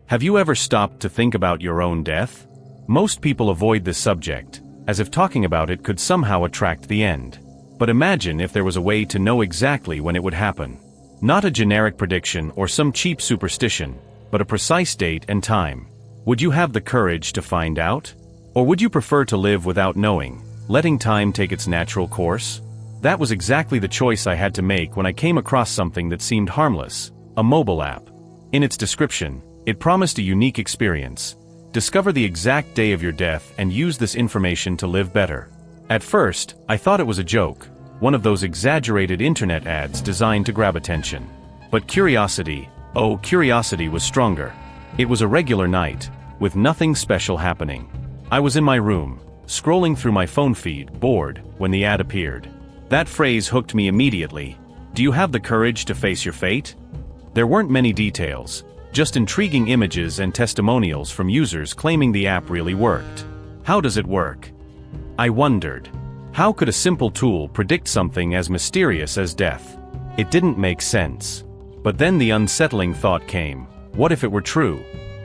Have you ever stopped to think about your own death? Most people avoid this subject, as if talking about it could somehow attract the end. But imagine if there was a way to know exactly when it would happen. Not a generic prediction or some cheap superstition, but a precise date and time. Would you have the courage to find out? Or would you prefer to live without knowing, letting time take its natural course? That was exactly the choice I had to make when I came across something that seemed harmless, a mobile app. In its description, it promised a unique experience. Discover the exact day of your death and use this information to live better. At first, I thought it was a joke, one of those exaggerated internet ads designed to grab attention. But curiosity was stronger. It was a regular night, with nothing special happening. I was in my room, scrolling through my phone feed, bored, when the ad appeared. That phrase hooked me immediately. Do you have the courage to face your fate? There weren't many details, just intriguing images and testimonials from users claiming the app really worked. How does it work? I wondered. How could a simple tool predict something as mysterious as death? It didn't make sense. But then the unsettling thought came. What if it were true?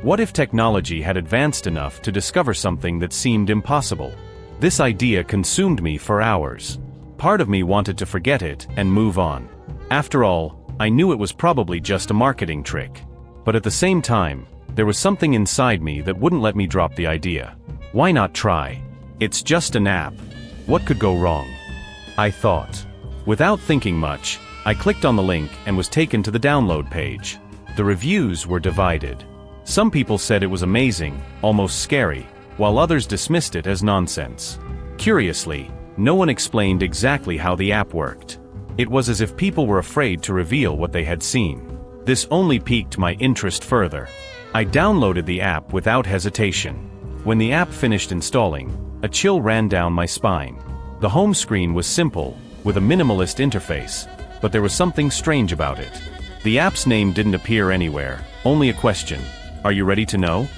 What if technology had advanced enough to discover something that seemed impossible? This idea consumed me for hours. Part of me wanted to forget it and move on. After all, I knew it was probably just a marketing trick. But at the same time, there was something inside me that wouldn't let me drop the idea. Why not try? It's just an app. What could go wrong? I thought. Without thinking much, I clicked on the link and was taken to the download page. The reviews were divided. Some people said it was amazing, almost scary, while others dismissed it as nonsense. Curiously, no one explained exactly how the app worked. It was as if people were afraid to reveal what they had seen. This only piqued my interest further. I downloaded the app without hesitation. When the app finished installing, a chill ran down my spine. The home screen was simple, with a minimalist interface, but there was something strange about it. The app's name didn't appear anywhere, only a question. Are you ready to know?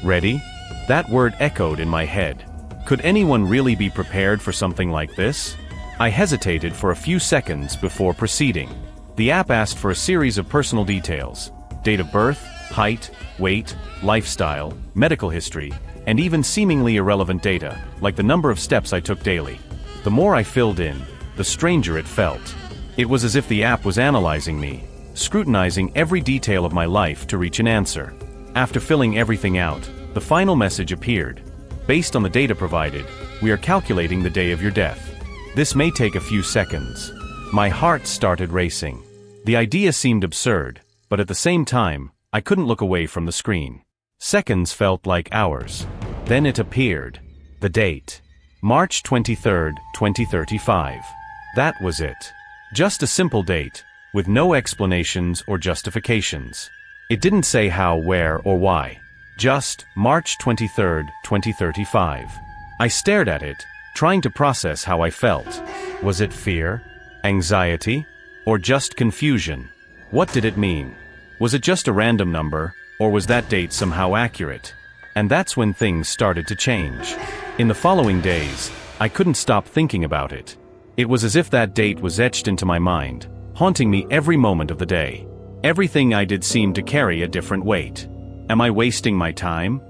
Ready? That word echoed in my head. Could anyone really be prepared for something like this? I hesitated for a few seconds before proceeding. The app asked for a series of personal details: date of birth, height, weight, lifestyle, medical history, and even seemingly irrelevant data, like the number of steps I took daily. The more I filled in, the stranger it felt. It was as if the app was analyzing me, scrutinizing every detail of my life to reach an answer. After filling everything out, the final message appeared. Based on the data provided, we are calculating the day of your death. This may take a few seconds. My heart started racing. The idea seemed absurd, but at the same time, I couldn't look away from the screen. Seconds felt like hours. Then it appeared. The date. March 23rd, 2035. That was it. Just a simple date, with no explanations or justifications. It didn't say how, where, or why. Just March 23rd, 2035. I stared at it, trying to process how I felt. Was it fear? Anxiety? Or just confusion? What did it mean? Was it just a random number, or was that date somehow accurate? And that's when things started to change. In the following days, I couldn't stop thinking about it. It was as if that date was etched into my mind, haunting me every moment of the day. Everything I did seemed to carry a different weight. Am I wasting my time?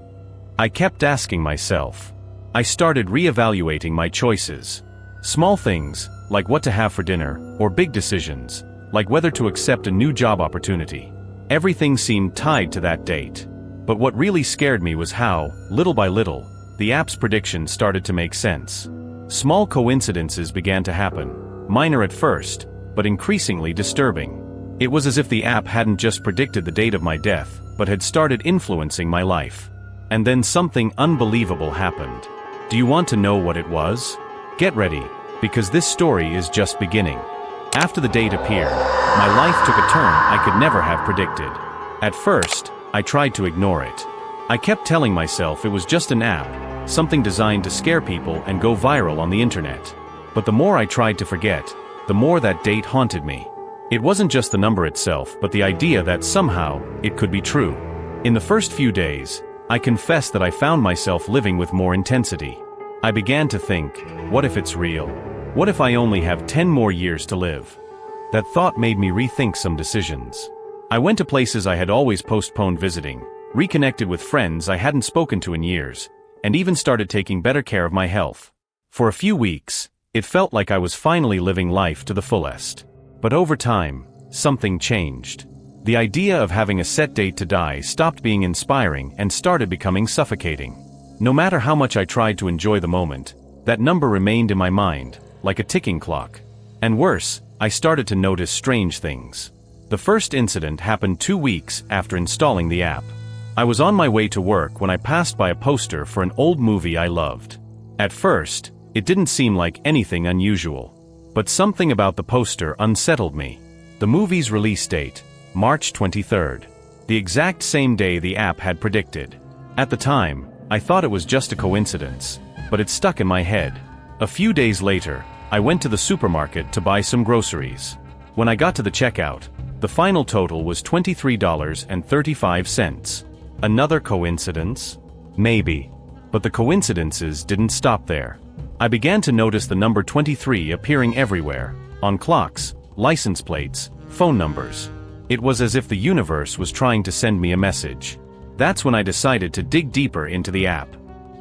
I kept asking myself. I started reevaluating my choices. Small things, like what to have for dinner, or big decisions, like whether to accept a new job opportunity. Everything seemed tied to that date. But what really scared me was how, little by little, the app's predictions started to make sense. Small coincidences began to happen, minor at first, but increasingly disturbing. It was as if the app hadn't just predicted the date of my death, but had started influencing my life. And then something unbelievable happened. Do you want to know what it was? Get ready, because this story is just beginning. After the date appeared, my life took a turn I could never have predicted. At first, I tried to ignore it. I kept telling myself it was just an app, something designed to scare people and go viral on the internet. But the more I tried to forget, the more that date haunted me. It wasn't just the number itself, but the idea that somehow, it could be true. In the first few days, I confess that I found myself living with more intensity. I began to think, what if it's real? What if I only have 10 more years to live? That thought made me rethink some decisions. I went to places I had always postponed visiting, reconnected with friends I hadn't spoken to in years, and even started taking better care of my health. For a few weeks, it felt like I was finally living life to the fullest. But over time, something changed. The idea of having a set date to die stopped being inspiring and started becoming suffocating. No matter how much I tried to enjoy the moment, that number remained in my mind, like a ticking clock. And worse, I started to notice strange things. The first incident happened 2 weeks after installing the app. I was on my way to work when I passed by a poster for an old movie I loved. At first, it didn't seem like anything unusual. But something about the poster unsettled me. The movie's release date, March 23rd. The exact same day the app had predicted. At the time, I thought it was just a coincidence, but it stuck in my head. A few days later, I went to the supermarket to buy some groceries. When I got to the checkout, the final total was $23.35. Another coincidence? Maybe. But the coincidences didn't stop there. I began to notice the number 23 appearing everywhere, on clocks, license plates, phone numbers. It was as if the universe was trying to send me a message. That's when I decided to dig deeper into the app.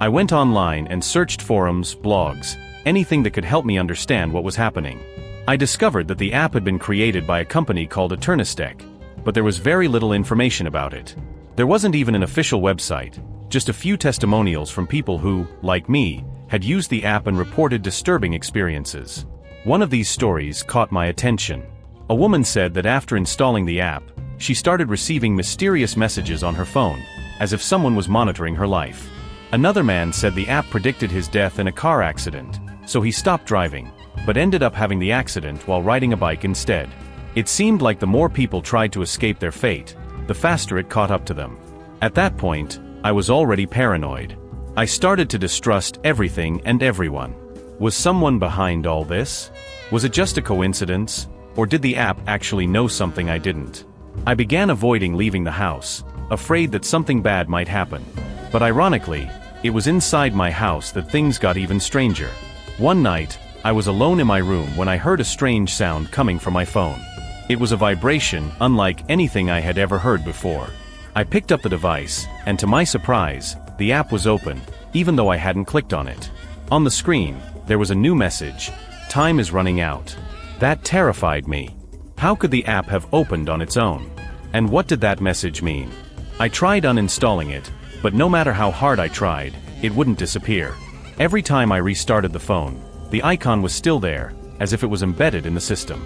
I went online and searched forums, blogs, anything that could help me understand what was happening. I discovered that the app had been created by a company called Eternistech, but there was very little information about it. There wasn't even an official website, just a few testimonials from people who, like me, had used the app and reported disturbing experiences. One of these stories caught my attention. A woman said that after installing the app, she started receiving mysterious messages on her phone, as if someone was monitoring her life. Another man said the app predicted his death in a car accident, so he stopped driving, but ended up having the accident while riding a bike instead. It seemed like the more people tried to escape their fate, the faster it caught up to them. At that point, I was already paranoid. I started to distrust everything and everyone. Was someone behind all this? Was it just a coincidence, or did the app actually know something I didn't? I began avoiding leaving the house, afraid that something bad might happen. But ironically, it was inside my house that things got even stranger. One night, I was alone in my room when I heard a strange sound coming from my phone. It was a vibration unlike anything I had ever heard before. I picked up the device, and to my surprise, the app was open, even though I hadn't clicked on it. On the screen, there was a new message: "Time is running out." That terrified me. How could the app have opened on its own? And what did that message mean? I tried uninstalling it, but no matter how hard I tried, it wouldn't disappear. Every time I restarted the phone, the icon was still there, as if it was embedded in the system.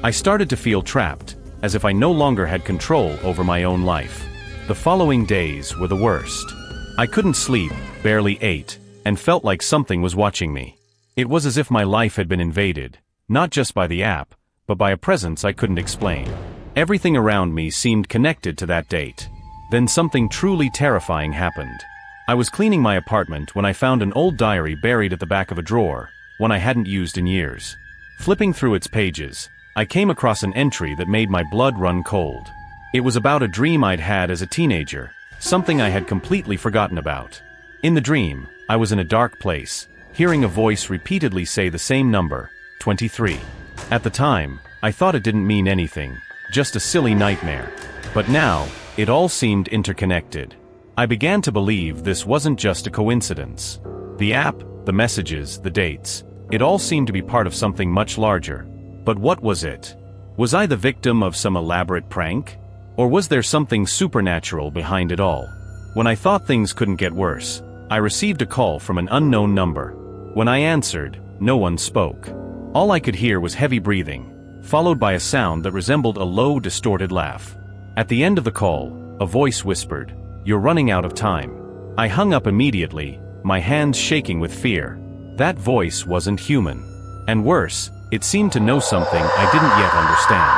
I started to feel trapped, as if I no longer had control over my own life. The following days were the worst. I couldn't sleep, barely ate, and felt like something was watching me. It was as if my life had been invaded, not just by the app, but by a presence I couldn't explain. Everything around me seemed connected to that date. Then something truly terrifying happened. I was cleaning my apartment when I found an old diary buried at the back of a drawer, one I hadn't used in years. Flipping through its pages, I came across an entry that made my blood run cold. It was about a dream I'd had as a teenager, something I had completely forgotten about. In the dream, I was in a dark place, hearing a voice repeatedly say the same number, 23. At the time, I thought it didn't mean anything, just a silly nightmare. But now, it all seemed interconnected. I began to believe this wasn't just a coincidence. The app, the messages, the dates, it all seemed to be part of something much larger. But what was it? Was I the victim of some elaborate prank? Or was there something supernatural behind it all? When I thought things couldn't get worse, I received a call from an unknown number. When I answered, no one spoke. All I could hear was heavy breathing, followed by a sound that resembled a low, distorted laugh. At the end of the call, a voice whispered, "You're running out of time." I hung up immediately, my hands shaking with fear. That voice wasn't human. And worse, it seemed to know something I didn't yet understand.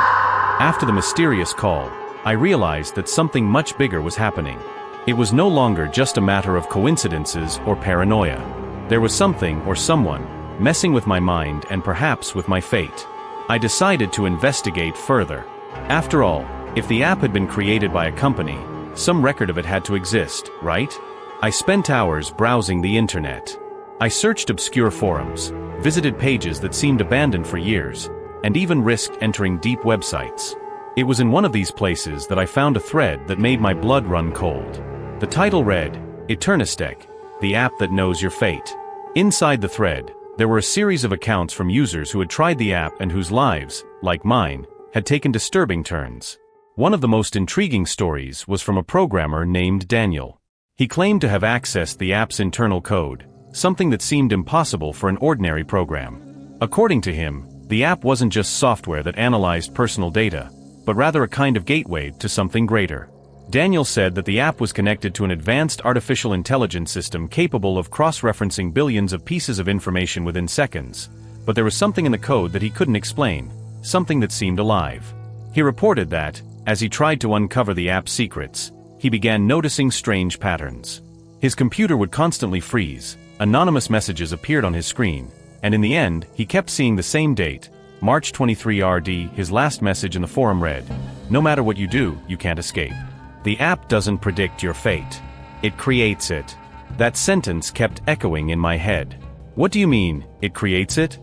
After the mysterious call, I realized that something much bigger was happening. It was no longer just a matter of coincidences or paranoia. There was something or someone messing with my mind and perhaps with my fate. I decided to investigate further. After all, if the app had been created by a company, some record of it had to exist, right? I spent hours browsing the internet. I searched obscure forums, visited pages that seemed abandoned for years, and even risked entering deep websites. It was in one of these places that I found a thread that made my blood run cold. The title read, Eternistech, the app that knows your fate. Inside the thread, there were a series of accounts from users who had tried the app and whose lives, like mine, had taken disturbing turns. One of the most intriguing stories was from a programmer named Daniel. He claimed to have accessed the app's internal code, something that seemed impossible for an ordinary program. According to him, the app wasn't just software that analyzed personal data, but rather a kind of gateway to something greater. Daniel said that the app was connected to an advanced artificial intelligence system capable of cross-referencing billions of pieces of information within seconds, but there was something in the code that he couldn't explain, something that seemed alive. He reported that, as he tried to uncover the app's secrets, he began noticing strange patterns. His computer would constantly freeze, anonymous messages appeared on his screen, and in the end, he kept seeing the same date, March 23 RD. His last message in the forum read, "No matter what you do, you can't escape. The app doesn't predict your fate. It creates it." That sentence kept echoing in my head. What do you mean, it creates it?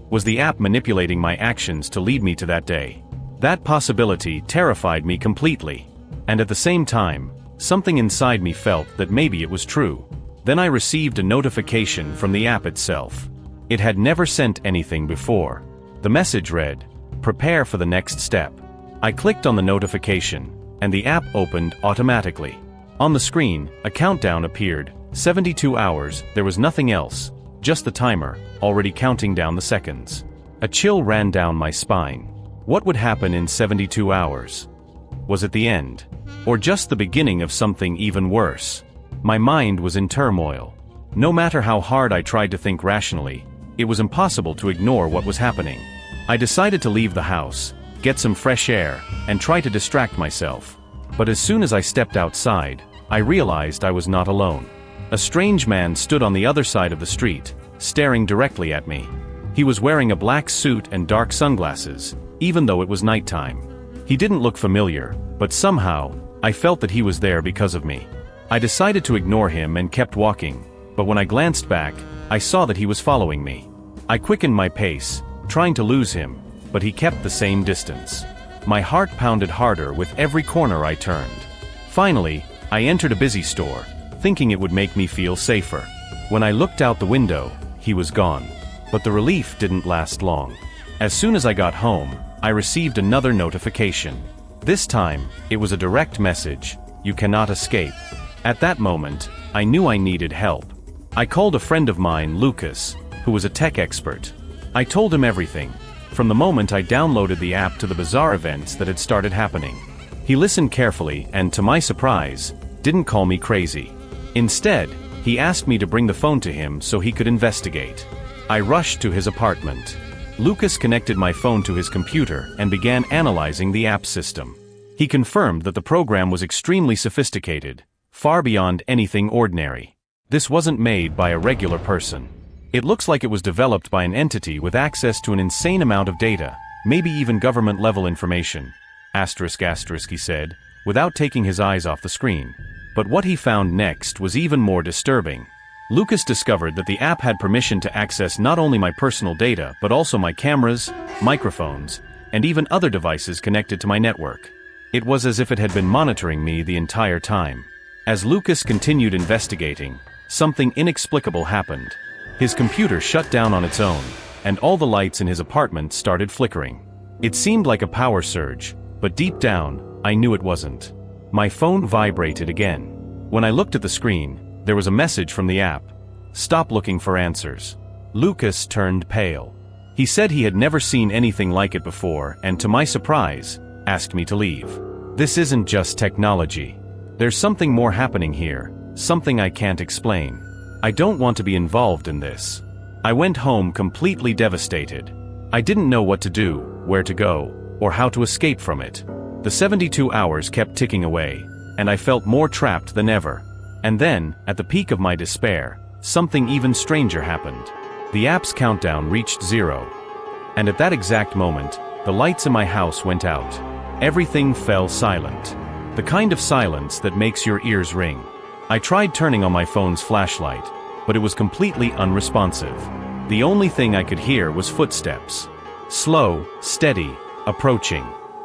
Was the app manipulating my actions to lead me to that day? That possibility terrified me completely. And at the same time, something inside me felt that maybe it was true. Then I received a notification from the app itself. It had never sent anything before. The message read, "Prepare for the next step." I clicked on the notification, and the app opened automatically. On the screen, a countdown appeared, 72 hours, there was nothing else, just the timer, already counting down the seconds. A chill ran down my spine. What would happen in 72 hours? Was it the end? Or just the beginning of something even worse? My mind was in turmoil. No matter how hard I tried to think rationally, it was impossible to ignore what was happening. I decided to leave the house, get some fresh air, and try to distract myself. But as soon as I stepped outside, I realized I was not alone. A strange man stood on the other side of the street, staring directly at me. He was wearing a black suit and dark sunglasses, even though it was nighttime. He didn't look familiar, but somehow, I felt that he was there because of me. I decided to ignore him and kept walking, but when I glanced back, I saw that he was following me. I quickened my pace, trying to lose him, but he kept the same distance. My heart pounded harder with every corner I turned. Finally, I entered a busy store, thinking it would make me feel safer. When I looked out the window, he was gone. But the relief didn't last long. As soon as I got home, I received another notification. This time, it was a direct message, "You cannot escape." At that moment, I knew I needed help. I called a friend of mine, Lucas, who was a tech expert. I told him everything, from the moment I downloaded the app to the bizarre events that had started happening. He listened carefully and, to my surprise, didn't call me crazy. Instead, he asked me to bring the phone to him so he could investigate. I rushed to his apartment. Lucas connected my phone to his computer and began analyzing the app system. He confirmed that the program was extremely sophisticated, far beyond anything ordinary. This wasn't made by a regular person. It looks like it was developed by an entity with access to an insane amount of data, maybe even government-level information. Asterisk, he said, without taking his eyes off the screen. But what he found next was even more disturbing. Lucas discovered that the app had permission to access not only my personal data but also my cameras, microphones, and even other devices connected to my network. It was as if it had been monitoring me the entire time. As Lucas continued investigating, something inexplicable happened. His computer shut down on its own, and all the lights in his apartment started flickering. It seemed like a power surge, but deep down, I knew it wasn't. My phone vibrated again. When I looked at the screen, there was a message from the app. "Stop looking for answers." Lucas turned pale. He said he had never seen anything like it before and, to my surprise, asked me to leave. This isn't just technology. There's something more happening here, something I can't explain. I don't want to be involved in this. I went home completely devastated. I didn't know what to do, where to go, or how to escape from it. The 72 hours kept ticking away, and I felt more trapped than ever. And then, at the peak of my despair, something even stranger happened. The app's countdown reached 0. And at that exact moment, the lights in my house went out. Everything fell silent. The kind of silence that makes your ears ring. I tried turning on my phone's flashlight, but it was completely unresponsive. The only thing I could hear was footsteps. Slow, steady, approaching.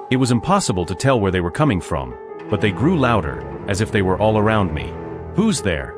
It was impossible to tell where they were coming from, but they grew louder, as if they were all around me. "Who's there?"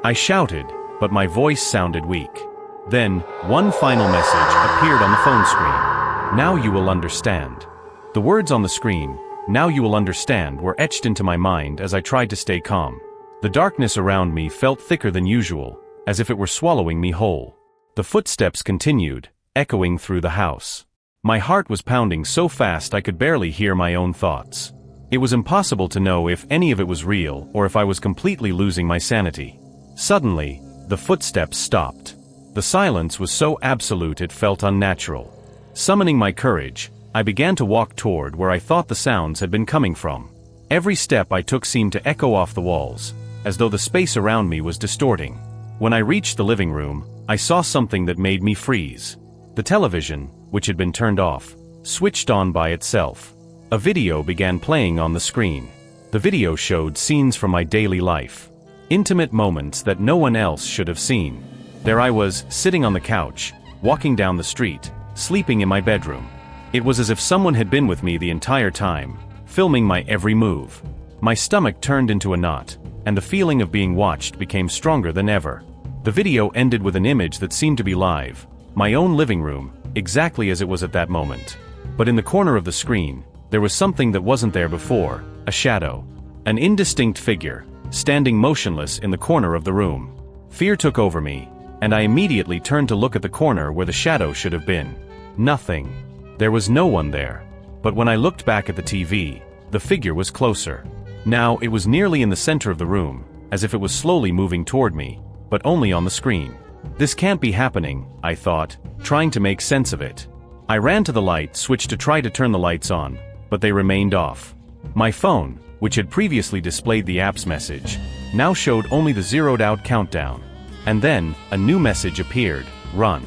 I shouted, but my voice sounded weak. Then, one final message appeared on the phone screen. "Now you will understand." The words on the screen, "Now you will understand," were etched into my mind as I tried to stay calm. The darkness around me felt thicker than usual, as if it were swallowing me whole. The footsteps continued, echoing through the house. My heart was pounding so fast I could barely hear my own thoughts. It was impossible to know if any of it was real or if I was completely losing my sanity. Suddenly, the footsteps stopped. The silence was so absolute it felt unnatural. Summoning my courage, I began to walk toward where I thought the sounds had been coming from. Every step I took seemed to echo off the walls, as though the space around me was distorting. When I reached the living room, I saw something that made me freeze. The television, which had been turned off, switched on by itself. A video began playing on the screen. The video showed scenes from my daily life. Intimate moments that no one else should have seen. There I was, sitting on the couch, walking down the street, sleeping in my bedroom. It was as if someone had been with me the entire time, filming my every move. My stomach turned into a knot, and the feeling of being watched became stronger than ever. The video ended with an image that seemed to be live, my own living room, exactly as it was at that moment. But in the corner of the screen, there was something that wasn't there before, a shadow. An indistinct figure, standing motionless in the corner of the room. Fear took over me, and I immediately turned to look at the corner where the shadow should have been. Nothing. There was no one there. But when I looked back at the TV, the figure was closer. Now it was nearly in the center of the room, as if it was slowly moving toward me, but only on the screen. This can't be happening, I thought, trying to make sense of it. I ran to the light switch to try to turn the lights on, but they remained off. My phone, which had previously displayed the app's message, now showed only the zeroed-out countdown. And then, a new message appeared, "Run."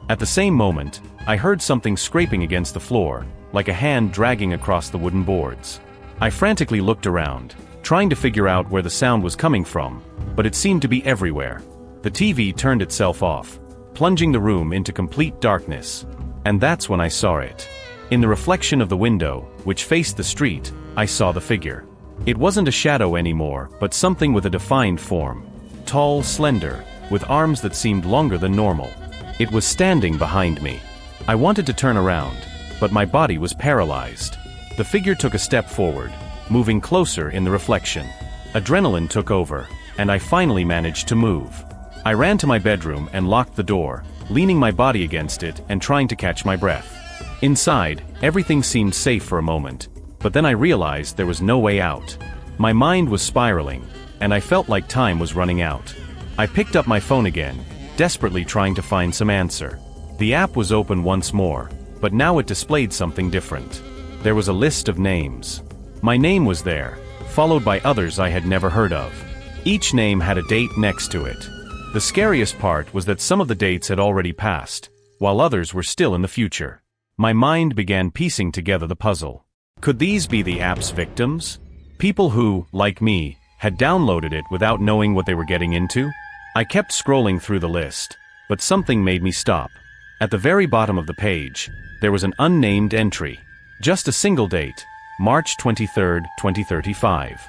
At the same moment, I heard something scraping against the floor, like a hand dragging across the wooden boards. I frantically looked around, trying to figure out where the sound was coming from, but it seemed to be everywhere. The TV turned itself off, plunging the room into complete darkness. And that's when I saw it. In the reflection of the window, which faced the street, I saw the figure. It wasn't a shadow anymore, but something with a defined form. Tall, slender, with arms that seemed longer than normal. It was standing behind me. I wanted to turn around, but my body was paralyzed. The figure took a step forward, moving closer in the reflection. Adrenaline took over, and I finally managed to move. I ran to my bedroom and locked the door, leaning my body against it and trying to catch my breath. Inside, everything seemed safe for a moment, but then I realized there was no way out. My mind was spiraling, and I felt like time was running out. I picked up my phone again, desperately trying to find some answer. The app was open once more, but now it displayed something different. There was a list of names. My name was there, followed by others I had never heard of. Each name had a date next to it. The scariest part was that some of the dates had already passed, while others were still in the future. My mind began piecing together the puzzle. Could these be the app's victims? People who, like me, had downloaded it without knowing what they were getting into? I kept scrolling through the list, but something made me stop. At the very bottom of the page, there was an unnamed entry. Just a single date, March 23, 2035.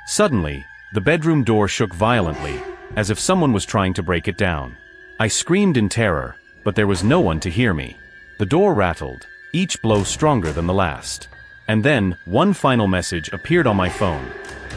Suddenly, the bedroom door shook violently, as if someone was trying to break it down. I screamed in terror, but there was no one to hear me. The door rattled, each blow stronger than the last. And then, one final message appeared on my phone.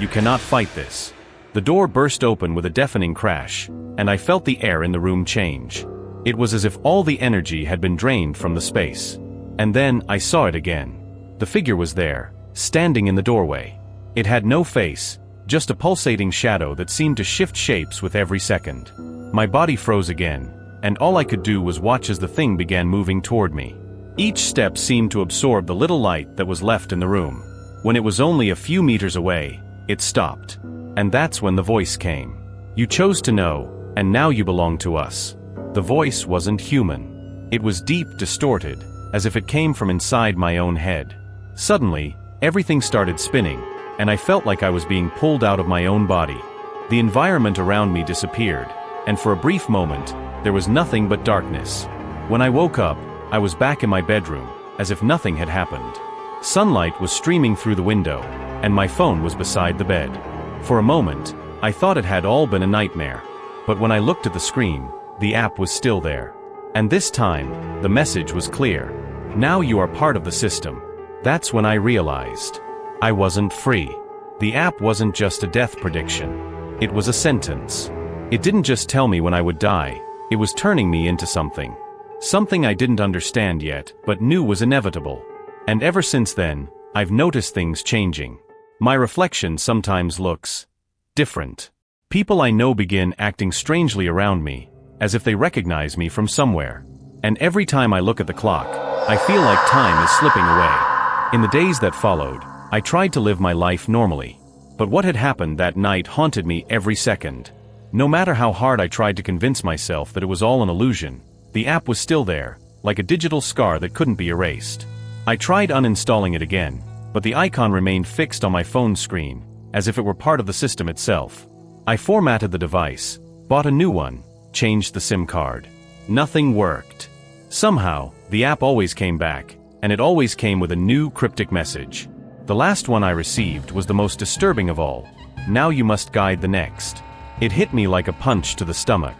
"You cannot fight this." The door burst open with a deafening crash, and I felt the air in the room change. It was as if all the energy had been drained from the space. And then, I saw it again. The figure was there, standing in the doorway. It had no face, just a pulsating shadow that seemed to shift shapes with every second. My body froze again, and all I could do was watch as the thing began moving toward me. Each step seemed to absorb the little light that was left in the room. When it was only a few meters away, it stopped. And that's when the voice came. "You chose to know, and now you belong to us." The voice wasn't human. It was deep, distorted, as if it came from inside my own head. Suddenly, everything started spinning, and I felt like I was being pulled out of my own body. The environment around me disappeared, and for a brief moment, there was nothing but darkness. When I woke up, I was back in my bedroom, as if nothing had happened. Sunlight was streaming through the window, and my phone was beside the bed. For a moment, I thought it had all been a nightmare. But when I looked at the screen, the app was still there. And this time, the message was clear. Now you are part of the system. That's when I realized I wasn't free. The app wasn't just a death prediction. It was a sentence. It didn't just tell me when I would die, it was turning me into something. Something I didn't understand yet, but knew was inevitable. And ever since then, I've noticed things changing. My reflection sometimes looks different. People I know begin acting strangely around me, as if they recognize me from somewhere. And every time I look at the clock, I feel like time is slipping away. In the days that followed, I tried to live my life normally. But what had happened that night haunted me every second. No matter how hard I tried to convince myself that it was all an illusion, the app was still there, like a digital scar that couldn't be erased. I tried uninstalling it again, but the icon remained fixed on my phone screen, as if it were part of the system itself. I formatted the device, bought a new one, changed the SIM card. Nothing worked. Somehow, the app always came back, and it always came with a new cryptic message. The last one I received was the most disturbing of all. Now you must guide the next. It hit me like a punch to the stomach.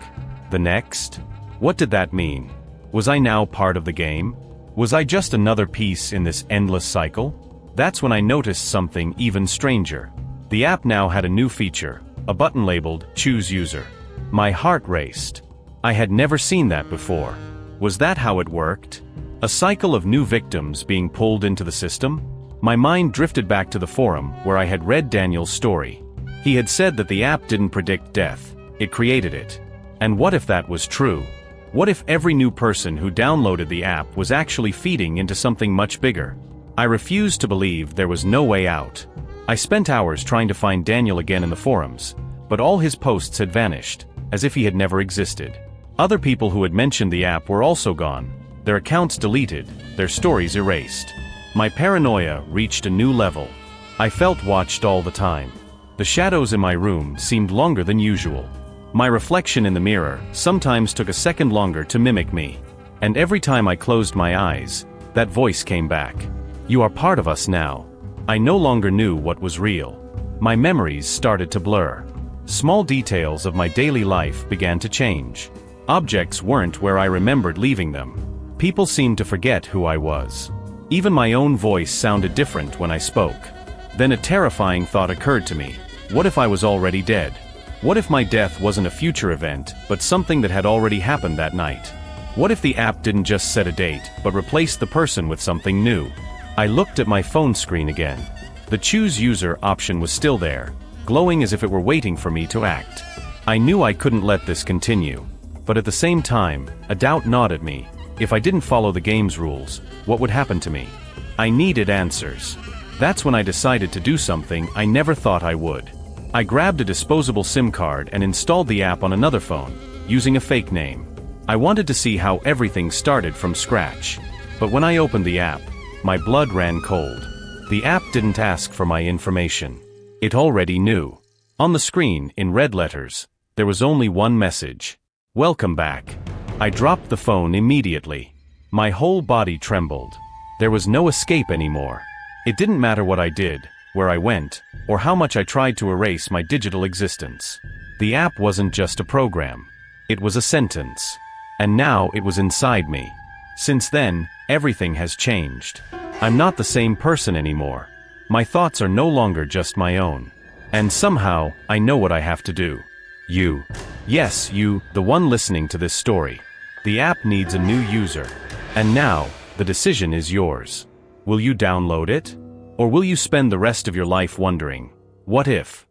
The next? What did that mean? Was I now part of the game? Was I just another piece in this endless cycle? That's when I noticed something even stranger. The app now had a new feature, a button labeled Choose User. My heart raced. I had never seen that before. Was that how it worked? A cycle of new victims being pulled into the system? My mind drifted back to the forum where I had read Daniel's story. He had said that the app didn't predict death, it created it. And what if that was true? What if every new person who downloaded the app was actually feeding into something much bigger? I refused to believe there was no way out. I spent hours trying to find Daniel again in the forums, but all his posts had vanished, as if he had never existed. Other people who had mentioned the app were also gone, their accounts deleted, their stories erased. My paranoia reached a new level. I felt watched all the time. The shadows in my room seemed longer than usual. My reflection in the mirror sometimes took a second longer to mimic me. And every time I closed my eyes, that voice came back. You are part of us now. I no longer knew what was real. My memories started to blur. Small details of my daily life began to change. Objects weren't where I remembered leaving them. People seemed to forget who I was. Even my own voice sounded different when I spoke. Then a terrifying thought occurred to me. What if I was already dead? What if my death wasn't a future event, but something that had already happened that night? What if the app didn't just set a date, but replaced the person with something new? I looked at my phone screen again. The Choose User option was still there, glowing as if it were waiting for me to act. I knew I couldn't let this continue. But at the same time, a doubt gnawed at me. If I didn't follow the game's rules, what would happen to me? I needed answers. That's when I decided to do something I never thought I would. I grabbed a disposable SIM card and installed the app on another phone, using a fake name. I wanted to see how everything started from scratch. But when I opened the app, my blood ran cold. The app didn't ask for my information. It already knew. On the screen, in red letters, there was only one message. Welcome back. I dropped the phone immediately. My whole body trembled. There was no escape anymore. It didn't matter what I did, where I went, or how much I tried to erase my digital existence. The app wasn't just a program. It was a sentence. And now it was inside me. Since then, everything has changed. I'm not the same person anymore. My thoughts are no longer just my own. And somehow, I know what I have to do. You. Yes, you, the one listening to this story. The app needs a new user. And now, the decision is yours. Will you download it? Or will you spend the rest of your life wondering, what if?